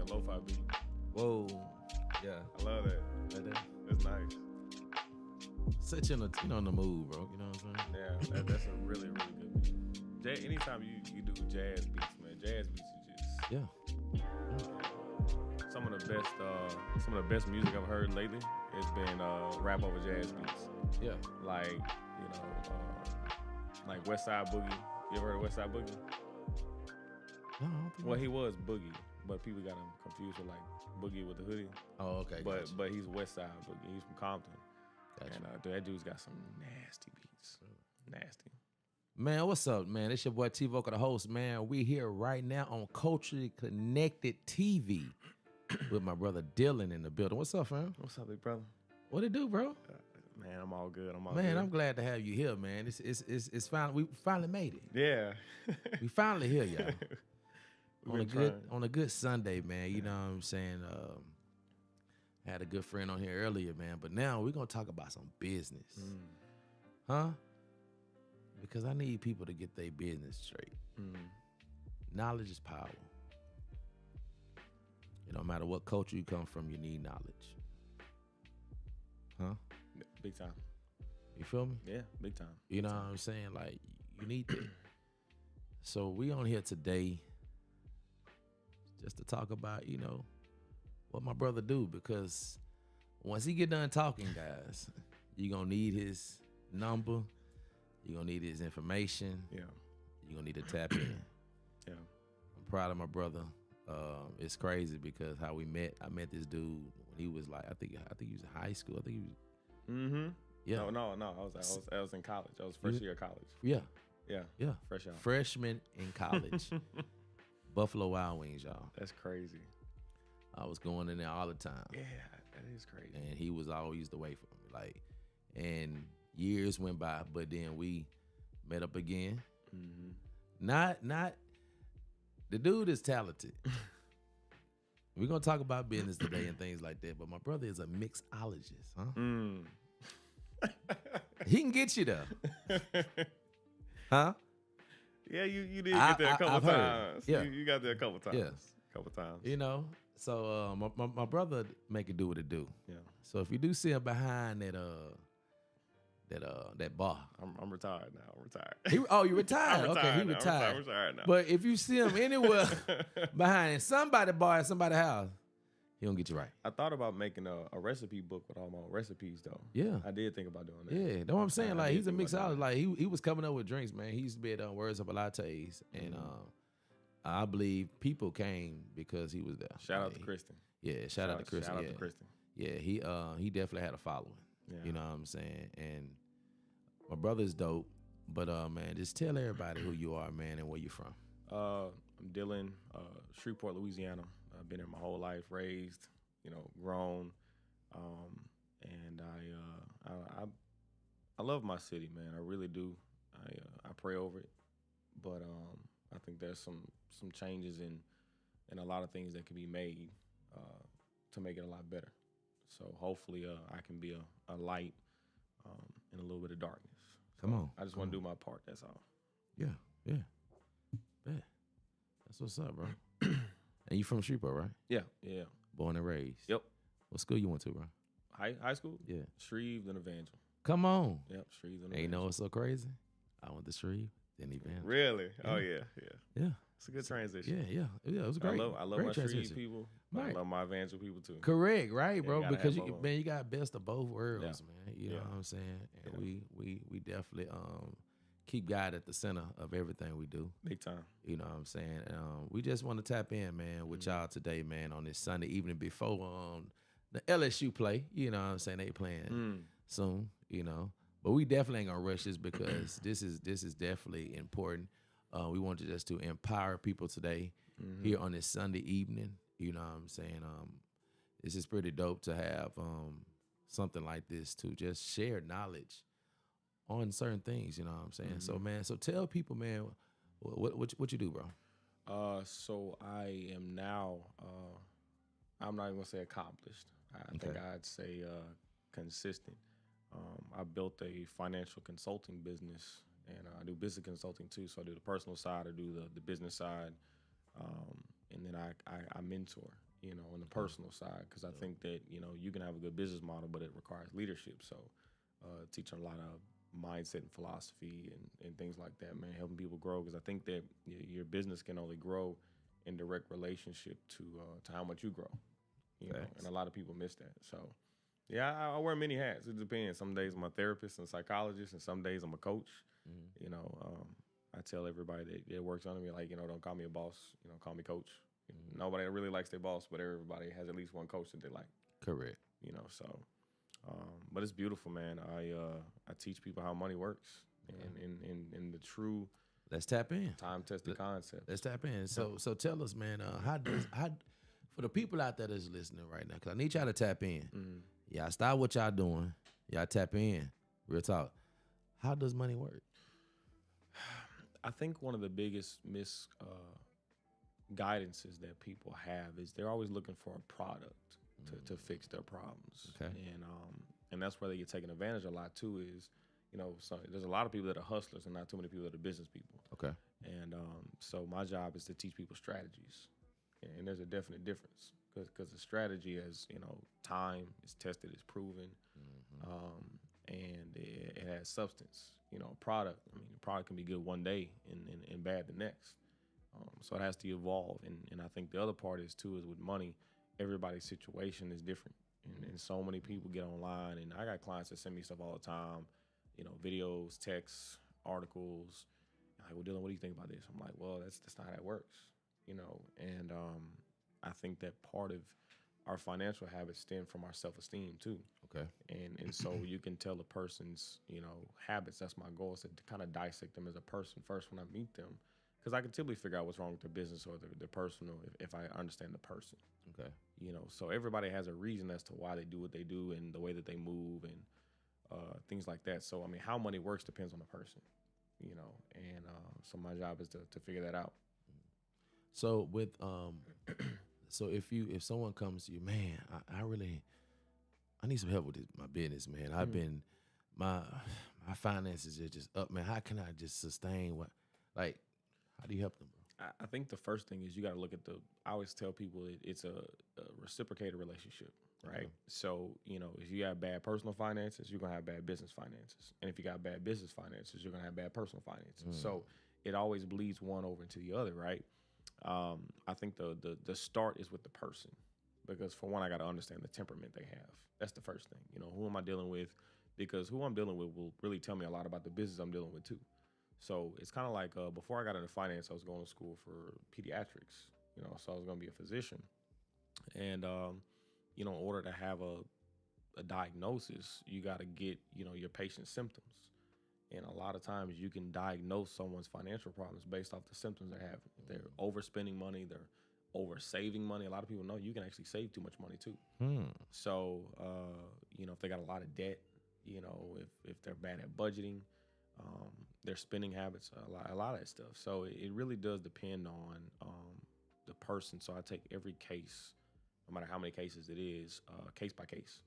a lo-fi beat. Whoa. Yeah. I love that. Like that. That's nice. Set you in the mood, bro. You know what I'm saying? Yeah, that's a really, really good beat. Anytime you do jazz beats, man, jazz beats are just some of the best music I've heard lately has been rap over jazz beats. Yeah. Like like West Side Boogie. You ever heard of West Side Boogie? No, I don't think Well, he was Boogie, but people got him confused with like Boogie with the hoodie. Oh, okay. But he's West Side Boogie. He's from Compton. Gotcha. And that dude's got some nasty beats. Nasty. Man, what's up, man? It's your boy Tvokalz the Host, man. We here right now on Culturally Connected TV with my brother Dylan in the building. What's up, fam? What's up, big brother? What it do, bro? Man, I'm all good. Man, I'm glad to have you here, man. It's finally we finally made it. Yeah. We finally here, y'all. On a good Sunday, man. You know what I'm saying? I had a good friend on here earlier, man. But now we're gonna talk about some business. Huh? Because I need people to get their business straight. Knowledge is power. It don't matter what culture you come from, you need knowledge. Huh? Big time. You feel me? Yeah, big time. You know what I'm saying? Like, you need that. So we on here today just to talk about, what my brother do. Because once he get done talking, guys, you're going to need his number. You're going to need his information. Yeah. You're going to need to tap in. Yeah. I'm proud of my brother. It's crazy because how we met. I met this dude when he was like, I think he was in high school. I think he was. Mm-hmm. Yeah. No. I was in college. I was first year of college. Yeah. Yeah. Fresh out. Freshman in college. Buffalo Wild Wings, y'all. That's crazy. I was going in there all the time. Yeah, that is crazy. And he was always the way for me. Like, and years went by, but then we met up again. Mm-hmm. Not the dude is talented. We're gonna talk about business today and things like that, but my brother is a mixologist, huh? He can get you there. Huh? Yeah, you did get there a couple times. Yeah. You got there a couple times. Yeah. Couple times. So my brother make it do what it do. Yeah. So if you do see him behind that bar. I'm retired now. I'm retired. You retired? Okay, he retired. I'm retired now. But if you see him anywhere behind somebody bar at somebody's house, he don't get you right. I thought about making a recipe book with all my recipes though. Yeah. I did think about doing that. Yeah, know what I'm saying? Like, he's a mixologist. Like, he was coming up with drinks, man. He used to be at Words Up Lattes, and I believe people came because he was there. Shout out to Kristen. Yeah, shout out to Kristen. Shout out to Kristen. Yeah, he definitely had a following. Yeah. You know what I'm saying? And my brother's dope, but man, just tell everybody who you are, man, and where you from. I'm Dylan, Shreveport, Louisiana. I've been here my whole life, raised, grown, and I love my city, man. I really do. I pray over it, but I think there's some changes in a lot of things that can be made to make it a lot better. So hopefully, I can be a light in a little bit of darkness. So Come on, I just want to do my part. That's all. Yeah. That's what's up, bro. And you from Shreveport, right? Yeah. Born and raised. Yep. What school you went to, bro? High school? Yeah. Shreve, then Evangel. Come on. Yep, Shreve, then And you Evangel. know what's so crazy? I went to Shreve, then Evangel. Really? Yeah. Oh, yeah. Yeah. It's a good transition. Yeah. It was great. I love Great my transition. Shreve people. But Right. I love my Evangel people, too. Correct, right, Yeah, bro? you gotta Because have both. you got best of both worlds, man. You know Yeah. what I'm saying? And Yeah. we definitely keep God at the center of everything we do. Big time. You know what I'm saying? We just want to tap in, man, with y'all today, man, on this Sunday evening before the LSU play. You know what I'm saying? They playing soon, But we definitely ain't gonna rush this because this is definitely important. We want to just to empower people today here on this Sunday evening. You know what I'm saying? This is pretty dope to have something like this to just share knowledge on certain things. You know what I'm saying? So, man, tell people, man, what you do, bro? So I am now, I'm not even going to say accomplished. I think I'd say consistent. I built a financial consulting business, and I do business consulting too. So I do the personal side, I do the business side, and then I mentor. on the personal side, because I think that, you can have a good business model, but it requires leadership. So teaching a lot of mindset and philosophy and things like that, man, helping people grow, because I think that your business can only grow in direct relationship to how much you grow, and a lot of people miss that. So, yeah, I wear many hats. It depends. Some days I'm a therapist and psychologist, and some days I'm a coach. I tell everybody that works under me, like, don't call me a boss, call me coach. Nobody really likes their boss, but everybody has at least one coach that they like. Correct. So, but it's beautiful, man. I teach people how money works and the true. Let's tap in. Time-tested concept. Let's tap in. So tell us, man, how for the people out there that's listening right now, because I need y'all to tap in. Y'all stop what y'all doing. Y'all tap in. Real talk. How does money work? I think one of the biggest guidances that people have is they're always looking for a product to fix their problems. Okay. And that's where they get taken advantage a lot too. Is so there's a lot of people that are hustlers and not too many people that are business people. Okay. And so my job is to teach people strategies, and there's a definite difference because the strategy, as time is tested, is proven, and it has substance. Product. I mean, the product can be good one day and bad the next. So it has to evolve, and I think the other part is too is with money, everybody's situation is different, and so many people get online, and I got clients that send me stuff all the time, videos, texts, articles. Like, well, Dylan, what do you think about this? I'm like, well, that's not how it works, and I think that part of our financial habits stem from our self-esteem too. Okay. And so you can tell a person's, habits. That's my goal, is to kind of dissect them as a person first when I meet them, because I can typically figure out what's wrong with their business or their personal if I understand the person. Okay. So everybody has a reason as to why they do what they do and the way that they move and things like that. So, I mean, how money works depends on the person, and so my job is to figure that out. So with so if someone comes to you, man, I need some help with my business, man. I've been my finances are just up, man. How can I just sustain how do you help them, bro? I think the first thing is you got to look at I always tell people it's a reciprocated relationship, right? So, if you have bad personal finances, you're going to have bad business finances. And if you got bad business finances, you're going to have bad personal finances. So it always bleeds one over into the other, right? I think the start is with the person, because for one, I got to understand the temperament they have. That's the first thing. Who am I dealing with? Because who I'm dealing with will really tell me a lot about the business I'm dealing with too. So it's kind of like before I got into finance, I was going to school for pediatrics, so I was going to be a physician. And, in order to have a diagnosis, you got to get, your patient's symptoms. And a lot of times you can diagnose someone's financial problems based off the symptoms they're having. If they're overspending money, they're over saving money. A lot of people know you can actually save too much money too. So, if they got a lot of debt, if they're bad at budgeting, their spending habits, a lot of that stuff. So it really does depend on the person. So I take every case, no matter how many cases it is, case by case.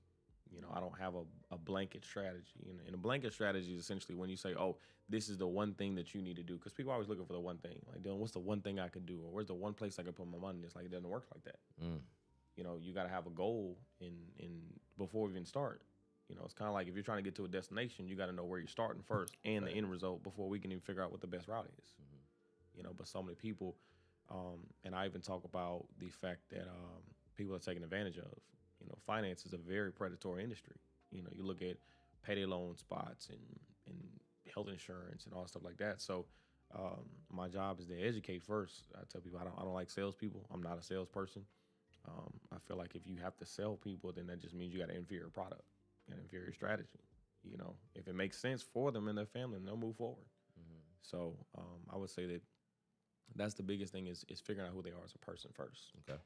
I don't have a blanket strategy. And a blanket strategy is essentially when you say, oh, this is the one thing that you need to do. Because people are always looking for the one thing. Like, Dylan, what's the one thing I could do? Or where's the one place I could put my money? It's like, it doesn't work like that. You got to have a goal in before we even start. It's kind of like if you're trying to get to a destination, you got to know where you're starting first and the end result before we can even figure out what the best route is. But so many people, and I even talk about the fact that people are taken advantage of. Finance is a very predatory industry. You look at payday loan spots and health insurance and all stuff like that. So my job is to educate first. I tell people I don't like salespeople. I'm not a salesperson. I feel like if you have to sell people, then that just means you got an inferior product, an inferior strategy. If it makes sense for them and their family, then they'll move forward. So I would say that that's the biggest thing is figuring out who they are as a person first. Okay.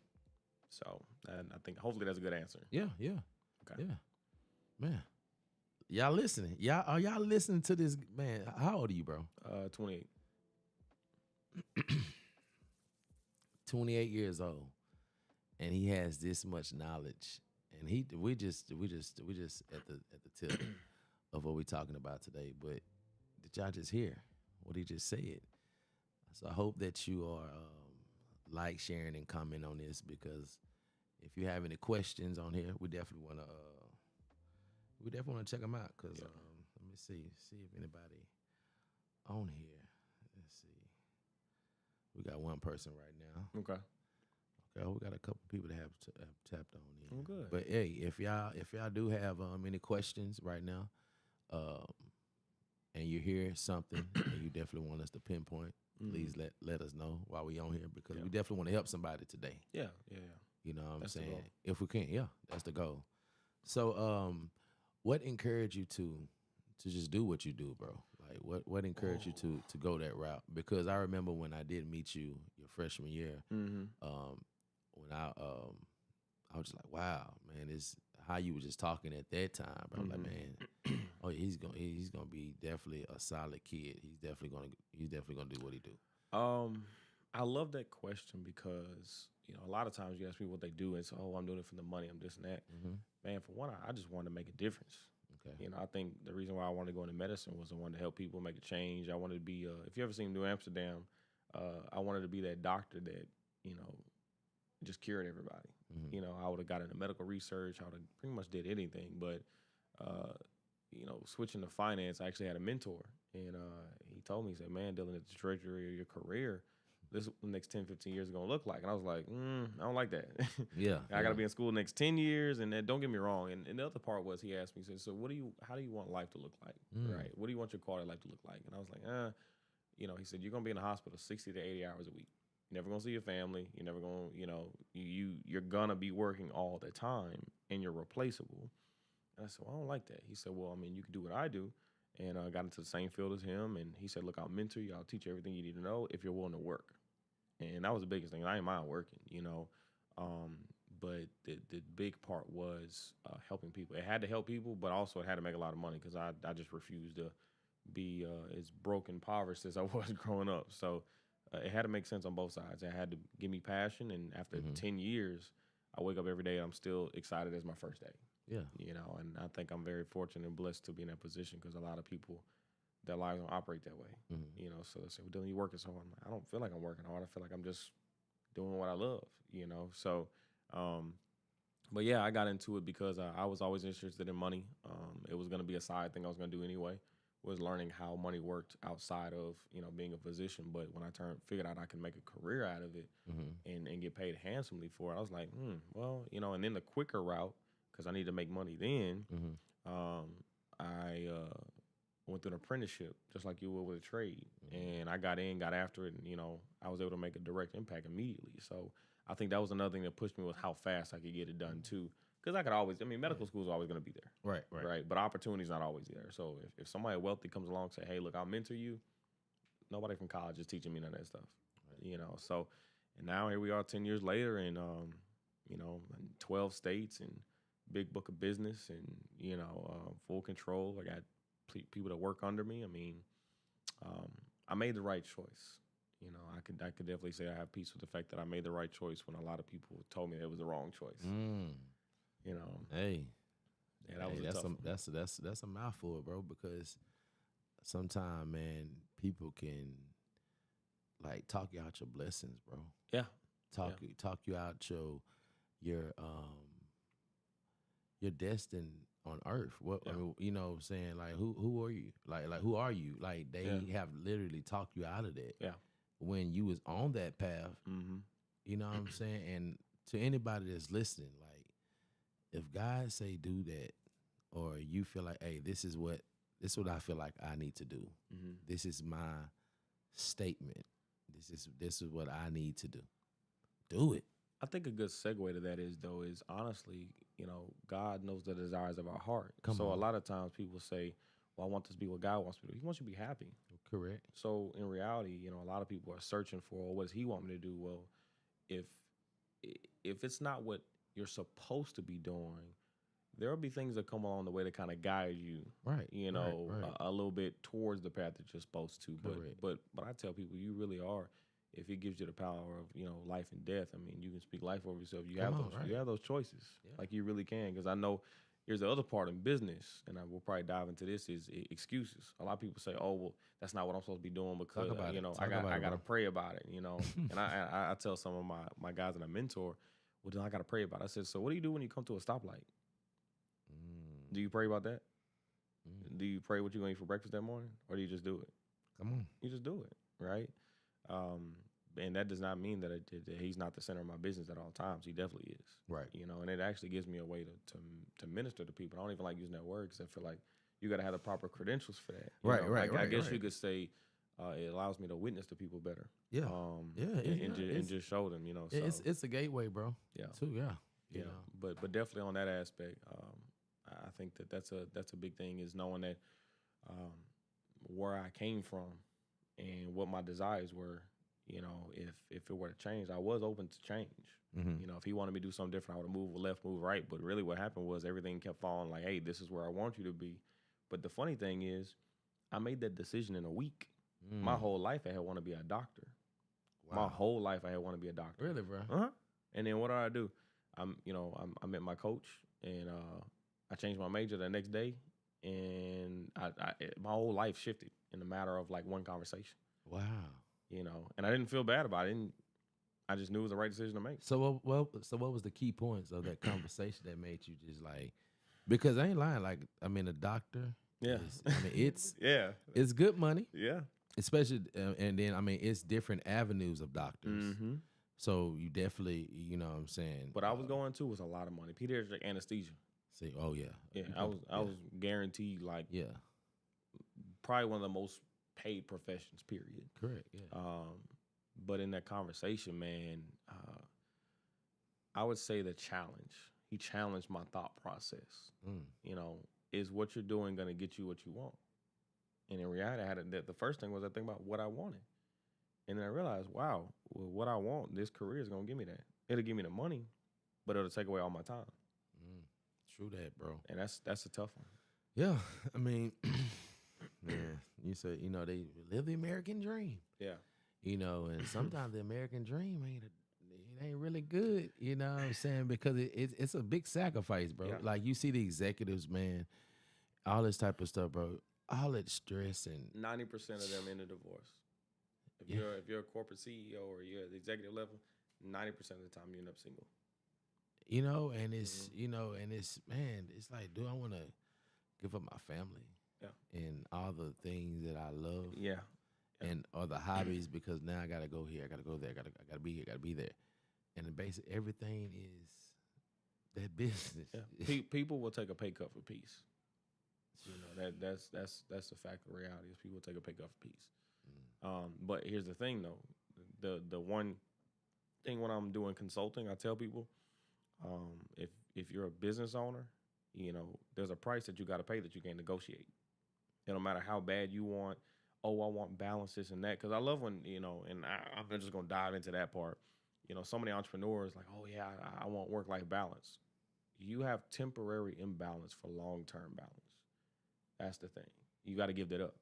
So, and I think hopefully that's a good answer. Yeah. Okay. Yeah. Man. Y'all listening? Are y'all listening to this? Man, how old are you, bro? 28. 28 years old. And he has this much knowledge. And we just at the tip of what we're talking about today. But did y'all just hear what he just said? So I hope that you are like, sharing, and comment on this, because if you have any questions on here, we definitely want to check them out. Cause Yeah. let me see if anybody on here. Let's see. We got one person right now. Okay. Okay, we got a couple people that have tapped on here. Oh, good. But hey, if y'all do have any questions right now, and you hear something and you definitely want us to pinpoint, please let us know while we on here, because we definitely want to help somebody today. Yeah. You know what I'm That's the saying? goal. If we can, yeah, that's the goal. So, what encouraged you to just do what you do, bro? Like, what encouraged you to go that route? Because I remember when I did meet you your freshman year, when I was just like, wow, man, it's how you were just talking at that time. Bro. Like, man, oh, he's gonna be definitely a solid kid. He's definitely gonna do what he do. I love that question because, a lot of times you ask people what they do and say, oh, I'm doing it for the money, I'm this and that. Man, for one, I just wanted to make a difference. Okay. I think the reason why I wanted to go into medicine was I wanted to help people make a change. I wanted to be, if you ever seen New Amsterdam, I wanted to be that doctor that, just cured everybody. I would have got into medical research. I would have pretty much did anything. But, switching to finance, I actually had a mentor. And he told me, he said, man, Dylan, at the trajectory of your career, this is what the next 10, 15 years are going to look like. And I was like, I don't like that. Yeah. I got to be in school the next 10 years. And then, don't get me wrong. And the other part was he asked me, he said, so how do you want life to look like? Right? What do you want your quality of life to look like? And I was like, he said, you're going to be in the hospital 60 to 80 hours a week. You're never going to see your family. You're never going to, you're going to be working all the time and you're replaceable. And I said, well, I don't like that. He said, well, I mean, you can do what I do. And I got into the same field as him. And he said, look, I'll mentor you. I'll teach you everything you need to know if you're willing to work. And that was the biggest thing. I ain't mind working, but the big part was helping people. It had to help people, but also it had to make a lot of money because I just refused to be as broke and impoverished as I was growing up. So it had to make sense on both sides. It had to give me passion. And after 10 years, I wake up every day and I'm still excited as my first day. Yeah. And I think I'm very fortunate and blessed to be in that position because a lot of people, their lives don't operate that way. So they say, well, Dylan, you working so hard. I'm like, I don't feel like I'm working hard. I feel like I'm just doing what I love, So, but yeah, I got into it because I was always interested in money. It was going to be a side thing I was going to do anyway, was learning how money worked outside of, being a physician. But when I figured out I could make a career out of it and get paid handsomely for it, I was like, well, and then the quicker route, because I need to make money then, I went through an apprenticeship, just like you would with a trade. And I got after it, and, I was able to make a direct impact immediately. So I think that was another thing that pushed me was how fast I could get it done, too. Because I could always, medical school is always going to be there. Right. But opportunity's not always there. So if somebody wealthy comes along and say, hey, look, I'll mentor you, nobody from college is teaching me none of that stuff. So, and now here we are 10 years later and, in 12 states and big book of business and, full control. I got people that work under me. I mean, I made the right choice. I could definitely say I have peace with the fact that I made the right choice when a lot of people told me it was the wrong choice. Hey, yeah, that was tough one. That's a mouthful, bro. Because sometimes, man, people can like talk you out your blessings, bro. Yeah, talk you out your destiny on earth. What I mean, what I'm saying, like who are you? Like who are you? Like they have literally talked you out of that. Yeah. When you was on that path, you know what I'm saying? And to anybody that's listening, like if God say do that, or you feel like, hey, this is what I feel like I need to do. This is my statement. This is what I need to do. Do it. I think a good segue to that is honestly, God knows the desires of our heart. A lot of times people say, well, I want this to be what God wants me to do. He wants you to be happy. Correct. So in reality, a lot of people are searching for, what does he want me to do? Well, if it's not what you're supposed to be doing, there will be things that come along the way to kind of guide you, right? A little bit towards the path that you're supposed to. Correct. But I tell people, you really are. If he gives you the power of life and death, I mean, you can speak life over yourself. You have those choices, like you really can. Because I know here's the other part in business, and I will probably dive into this is excuses. A lot of people say, "Oh, well, that's not what I'm supposed to be doing because I got to pray about it," And I tell some of my guys that I mentor, Well, then I got to pray about it. I said, so what do you do when you come to a stoplight? Mm. Do you pray about that? Mm. Do you pray what you're going to eat for breakfast that morning? Or do you just do it? Come on. You just do it, right? And that does not mean that he's not the center of my business at all times. He definitely is. Right. You know, and it actually gives me a way to minister to people. I don't even like using that word because I feel like you got to have the proper credentials for that. I guess you could say it allows me to witness to people better. Yeah. And just show them, you know. So, it's a gateway, bro. Yeah. Too, yeah. You know. But definitely on that aspect, I think that's a big thing is knowing that where I came from and what my desires were. You know, if it were to change, I was open to change. Mm-hmm. You know, if he wanted me to do something different, I would have moved left, move right. But really what happened was everything kept falling like, hey, this is where I want you to be. But the funny thing is, I made that decision in a week. My whole life I had wanted to be a doctor. Wow. My whole life I had wanted to be a doctor. Really, bro? Uh-huh. And then what did I do? I met my coach and I changed my major the next day. And my whole life shifted in a matter of like one conversation. Wow. You know, and I didn't feel bad about it. I just knew it was the right decision to make. So what was the key points of that conversation that made you just like? Because I ain't lying. Like, I mean, a doctor. Yeah. It's yeah. It's good money. Yeah. Especially, and then I mean, it's different avenues of doctors. Mm-hmm. So you definitely, you know what I'm saying. What I was going to was a lot of money. Pediatric anesthesia. See, oh yeah. Yeah, I was guaranteed like probably one of the most paid professions, period. Correct. Yeah. But in that conversation, man, I would say the challenge. He challenged my thought process. You know, is what you're doing going to get you what you want? And in reality, the first thing was I think about what I wanted. And then I realized, wow, well, what I want, this career is going to give me that. It'll give me the money, but it'll take away all my time. True that, bro. And that's a tough one. Yeah. I mean, man, you said, you know, they live the American dream. Yeah. You know, and sometimes the American dream ain't really good, you know what I'm saying? Because it's a big sacrifice, bro. Yeah. Like, you see the executives, man, all this type of stuff, bro. All that stress and 90% of them end in divorce. If you're a corporate CEO or you're at the executive level, 90% of the time you end up single. You know, and it's man, it's like, do I want to give up my family? Yeah. And all the things that I love. Yeah. And other hobbies because now I gotta go here, I gotta go there, I gotta be here, gotta be there. And then basically everything is that business. Yeah. People will take a pay cut for peace. You know, that's the fact of reality is people take a pay cut for peace. But here's the thing though. The one thing when I'm doing consulting, I tell people, if you're a business owner, you know, there's a price that you got to pay that you can't negotiate. It don't matter how bad you want. Oh, I want balance, this and that. Because I love when, you know, and I'm just going to dive into that part. You know, so many entrepreneurs like, oh, yeah, I want work-life balance. You have temporary imbalance for long-term balance. That's the thing. You got to give that up.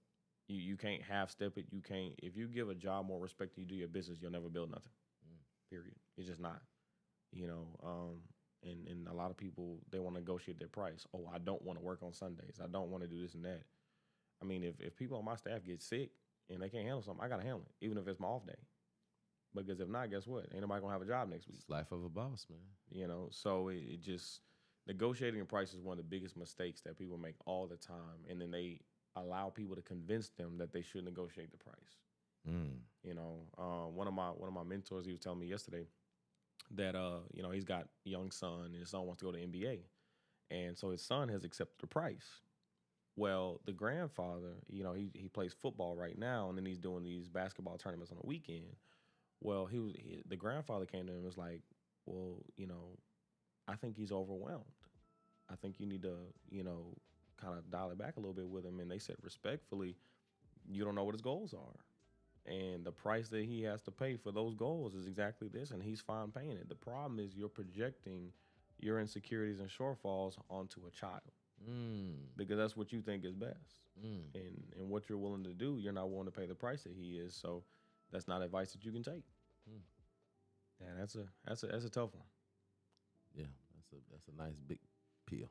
You can't half-step it. You can't. If you give a job more respect than you do your business, you'll never build nothing. Period. It's just not. You know, and a lot of people, they want to negotiate their price. Oh, I don't want to work on Sundays. I don't want to do this and that. I mean, if people on my staff get sick and they can't handle something, I got to handle it, even if it's my off day. Because if not, guess what? Ain't nobody going to have a job next week. It's life of a boss, man. You know, so it just, negotiating a price is one of the biggest mistakes that people make all the time. And then they allow people to convince them that they should negotiate the price. You know, one of my mentors, he was telling me yesterday that, you know, he's got a young son and his son wants to go to NBA. And so his son has accepted the price. Well, the grandfather, you know, he plays football right now, and then he's doing these basketball tournaments on the weekend. Well, the grandfather came to him and was like, well, you know, I think he's overwhelmed. I think you need to, you know, kind of dial it back a little bit with him. And they said, respectfully, you don't know what his goals are. And the price that he has to pay for those goals is exactly this, and he's fine paying it. The problem is you're projecting your insecurities and shortfalls onto a child. Because that's what you think is best. And what you're willing to do, you're not willing to pay the price that he is. So that's not advice that you can take. And that's a tough one. Yeah, that's a nice big peel.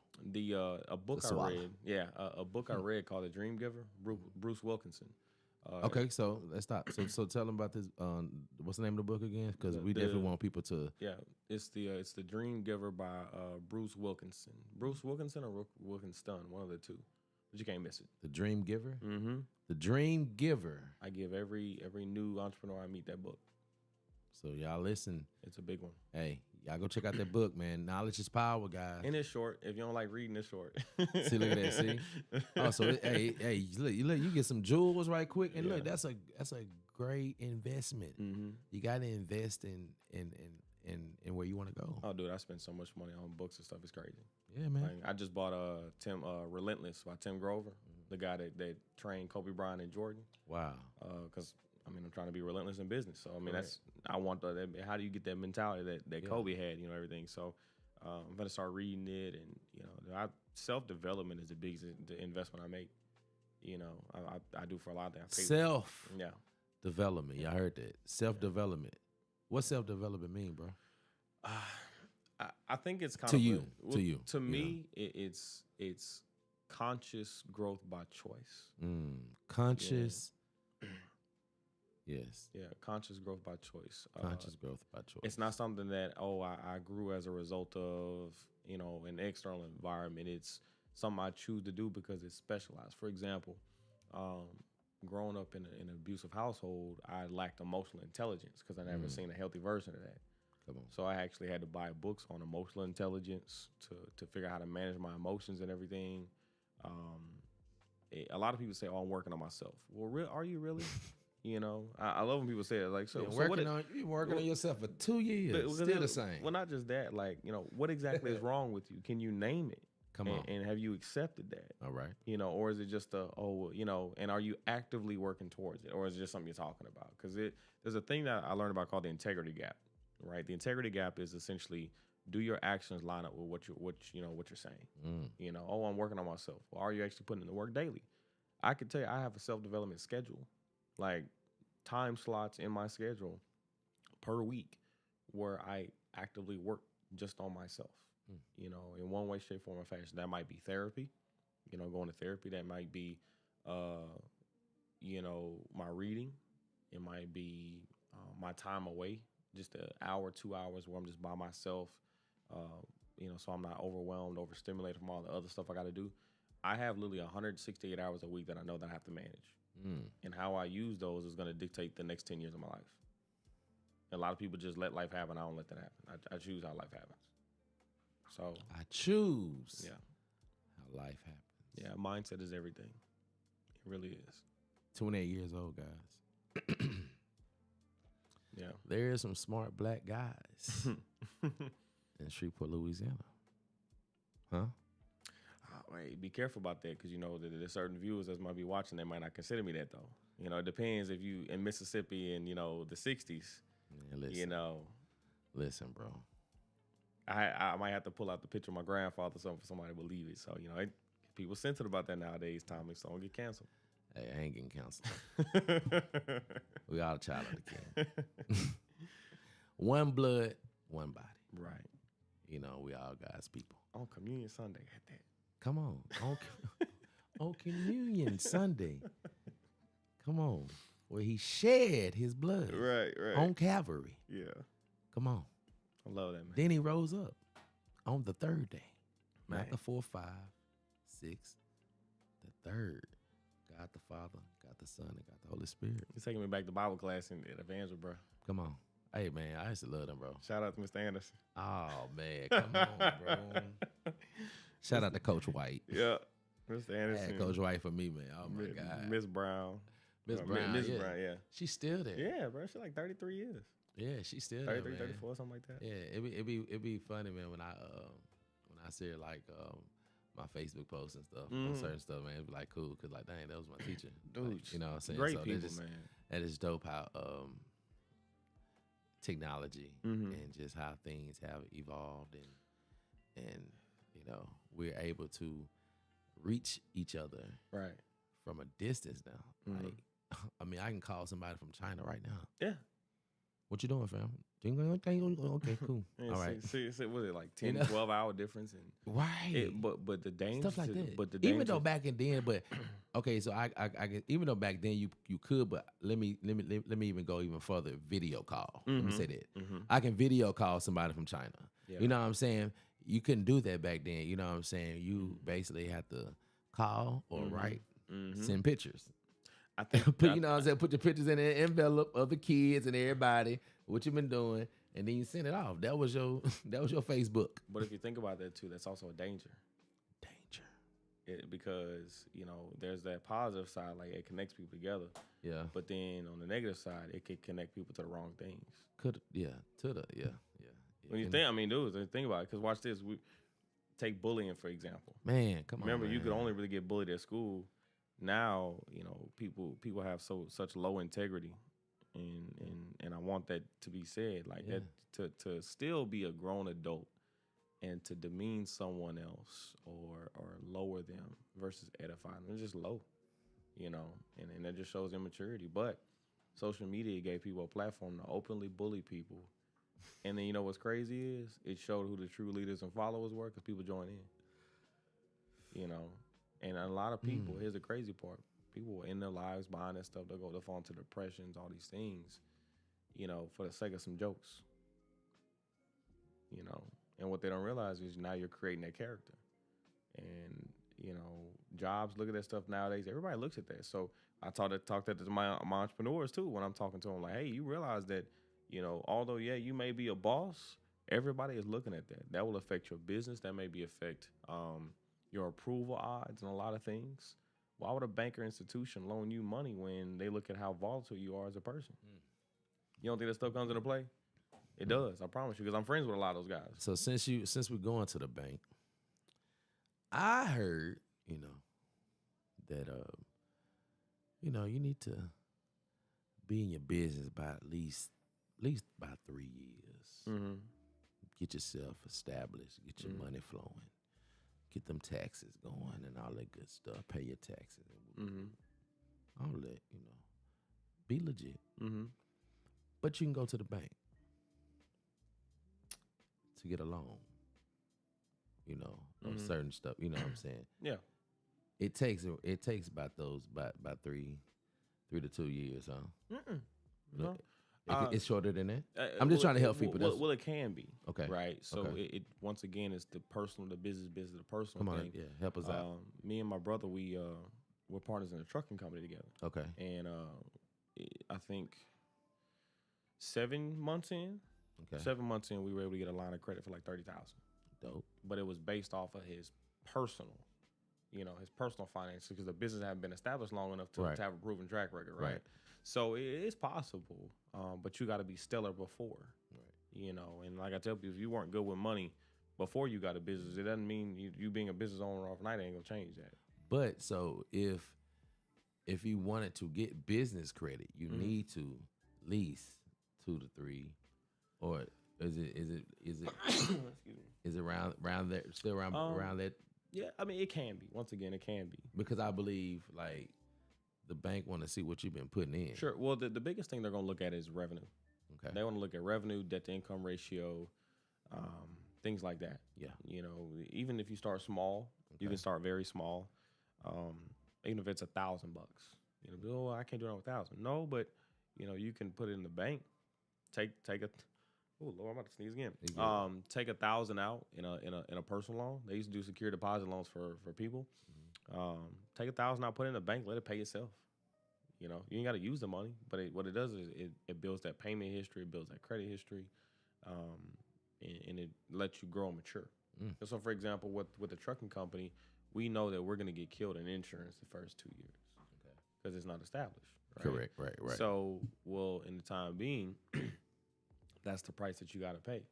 A book I read, a book I read called The Dream Giver, Bruce Wilkinson. Okay, so let's stop. So tell them about this. What's the name of the book again? Because we definitely want people to. Yeah, it's the Dream Giver by Bruce Wilkinson. Bruce Wilkinson or Wilkinson, one of the two, but you can't miss it. The Dream Giver. Mm-hmm. The Dream Giver. I give every new entrepreneur I meet that book. So y'all listen. It's a big one. Hey, y'all go check out that book, man. Knowledge is power, guys. And it's short. If you don't like reading, it's short. See, look at that. See. Oh, so hey, look, you get some jewels right quick, and look, that's a great investment. Mm-hmm. You got to invest in where you want to go. Oh, dude, I spend so much money on books and stuff. It's crazy. Yeah, man. Like, I just bought Relentless by Tim Grover, the guy that trained Kobe Bryant and Jordan. Wow. Because I'm trying to be relentless in business. So Right. I want how do you get that mentality that Kobe had, everything. So I'm gonna start reading it, and self-development is the biggest investment I make. I do for a lot of things. Yeah. Development. Y'all heard that. Self-development. What self-development mean, bro? I think it's kind To of you. To me, it's conscious growth by choice. Conscious. Yes. Yeah, conscious growth by choice. Conscious growth by choice. It's not something that I grew as a result of an external environment. It's something I choose to do because it's specialized. For example, growing up in an abusive household, I lacked emotional intelligence because I never seen a healthy version of that. Come on. So I actually had to buy books on emotional intelligence to figure out how to manage my emotions and everything. A lot of people say, "Oh, I'm working on myself." Well, are you really? I love when people say it. Like, so you're working on yourself for 2 years, still the same. Well, not just that. Like, what exactly is wrong with you? Can you name it? Come on. And have you accepted that? All right. Or is it just and are you actively working towards it, or is it just something you're talking about? Because there's a thing that I learned about called the integrity gap, right? The integrity gap is essentially, do your actions line up with what you're saying? I'm working on myself. Well, are you actually putting in the work daily? I could tell you, I have a self-development schedule, like time slots in my schedule per week where I actively work just on myself. In one way, shape, form, or fashion. That might be therapy, going to therapy. That might be, my reading. It might be my time away, just an hour, 2 hours where I'm just by myself, so I'm not overwhelmed, overstimulated from all the other stuff I got to do. I have literally 168 hours a week that I know that I have to manage. And how I use those is going to dictate the next 10 years of my life. And a lot of people just let life happen. I don't let that happen. I choose how life happens. So I choose how life happens. Yeah, mindset is everything. It really is. 28 years old, guys. Yeah. There is some smart black guys in Shreveport, Louisiana. Huh? Wait, be careful about that, because there's certain viewers that might be watching that might not consider me that, though. It depends if you in Mississippi in the 60s. Yeah, listen, bro. I might have to pull out the picture of my grandfather or something for somebody to believe it. So people sensitive about that nowadays. Tommy, so don't get canceled. Hey, I ain't getting canceled. We all a child of the king. One blood, one body. Right. We all God's people. On Communion Sunday, at that. Come on. On Communion Sunday. Come on. Where he shed his blood. Right. On Calvary. Yeah. Come on. I love that, man. Then he rose up on the third day. Man. Not the 4, 5, 6. The third. God the Father, God the Son, and God the Holy Spirit. He's taking me back to Bible class at Evangel, bro. Come on. Hey, man, I used to love them, bro. Shout out to Mr. Anderson. Oh, man. Come on, bro. Shout out to Coach White. Yeah. Mr. Anderson. Coach White for me, man. Oh, my God. Miss Brown. Miss Brown, Brown, yeah. She's still there. Yeah, bro. She's like 33 years. Yeah, she's still 33, there, man. 34, something like that. Yeah, it'd be funny, man, when I see her, like, my Facebook posts and stuff on certain stuff, man. It'd be like cool, because like, dang, that was my teacher. Dude, like, you know what I'm saying? Great so people, man. That is dope how technology and just how things have evolved and we're able to reach each other right from a distance now. Like, I mean, I can call somebody from China right now. Yeah. What you doing, fam? Okay, cool. Yeah, All right. see, was it like You 10, know? 12-hour difference? And Right. but the danger, Stuff like that. but the Even danger, though back in then, but okay, so I get, even though back then you could, but let me even go even further. Video call. Let me say that. I can video call somebody from China. Yeah. You know what I'm saying? You couldn't do that back then. You know what I'm saying? You basically had to call or write, send pictures. I think Put, you know what I'm saying? Put the pictures in the envelope of the kids and everybody, what you been doing, and then you send it off. That was your Facebook. But if you think about that too, that's also a danger. Because there's that positive side, like it connects people together. Yeah. But then on the negative side, it could connect people to the wrong things. When you think about it, because watch this. We take bullying for example. Man, come on. Remember, man. you could only really get bullied at school. Now, people have such low integrity, and I want that to be said, like that to still be a grown adult and to demean someone else or lower them versus edify them. It's just low, and that just shows immaturity. But social media gave people a platform to openly bully people. And then what's crazy is it showed who the true leaders and followers were because people joined in, And a lot of people, here's the crazy part, people were in their lives behind that stuff. They'll fall into depressions, all these things, for the sake of some jokes, And what they don't realize is now you're creating that character. And, jobs, look at that stuff nowadays. Everybody looks at that. So I talk that to my entrepreneurs too when I'm talking to them. Like, hey, you realize that, although, you may be a boss, everybody is looking at that. That will affect your business. That may affect your approval odds and a lot of things. Why would a banker institution loan you money when they look at how volatile you are as a person? You don't think that stuff comes into play? It does, I promise you, because I'm friends with a lot of those guys. So since we're going to the bank, I heard, that you need to be in your business by at least by 3 years. Get yourself established, get your money flowing, get them taxes going and all that good stuff. Pay your taxes. All that, be legit. But you can go to the bank to get a loan, on certain stuff. You know what I'm saying? Yeah. It takes about 3 to 2 years, huh? No. It's shorter than that. I'm just trying to help people. Well, it can be. Okay. Right. So Okay. it once again, it's the business, the personal Come on, thing. yeah, help us out. Me and my brother, we're partners in a trucking company together. Okay. And I think 7 months in, we were able to get a line of credit for like $30,000. Dope. But it was based off of his personal finances because the business hadn't been established long enough to have a proven track record, right? So it is possible, but you got to be stellar before, And like I tell people, if you weren't good with money before you got a business, it doesn't mean you being a business owner overnight ain't gonna change that. But so if you wanted to get business credit, you need to lease 2 to 3, or is it Excuse me. is it around there, still around that? Yeah, I mean it can be. Once again, it can be because I believe like the bank want to see what you've been putting in. Sure. Well, the biggest thing they're gonna look at is revenue. Okay. They want to look at revenue, debt to income ratio, things like that. Yeah. Even if you start small, you can start very small. Even if it's $1,000, I can't do it on 1,000. No, but you can put it in the bank. Take a. Oh Lord, I'm about to sneeze again. Take 1,000 out in a personal loan. They used to do secure deposit loans for people. Take 1,000 out, put it in the bank, let it pay itself. You ain't got to use the money, but what it does is it builds that payment history, it builds that credit history, and it lets you grow and mature. So, for example, with the trucking company, we know that we're going to get killed in insurance the first 2 years because it's not established. Right? Correct. Right. So, in the time being, that's the price that you got to pay.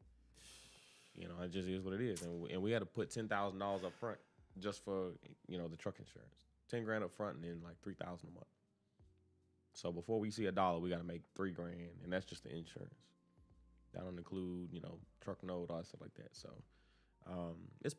It just is what it is, and we had to put $10,000 up front just for the truck insurance, $10,000 up front, and then like $3,000 a month. So before we see $1, we got to make $3,000, and that's just the insurance. That don't include truck note, all that stuff like that. So it's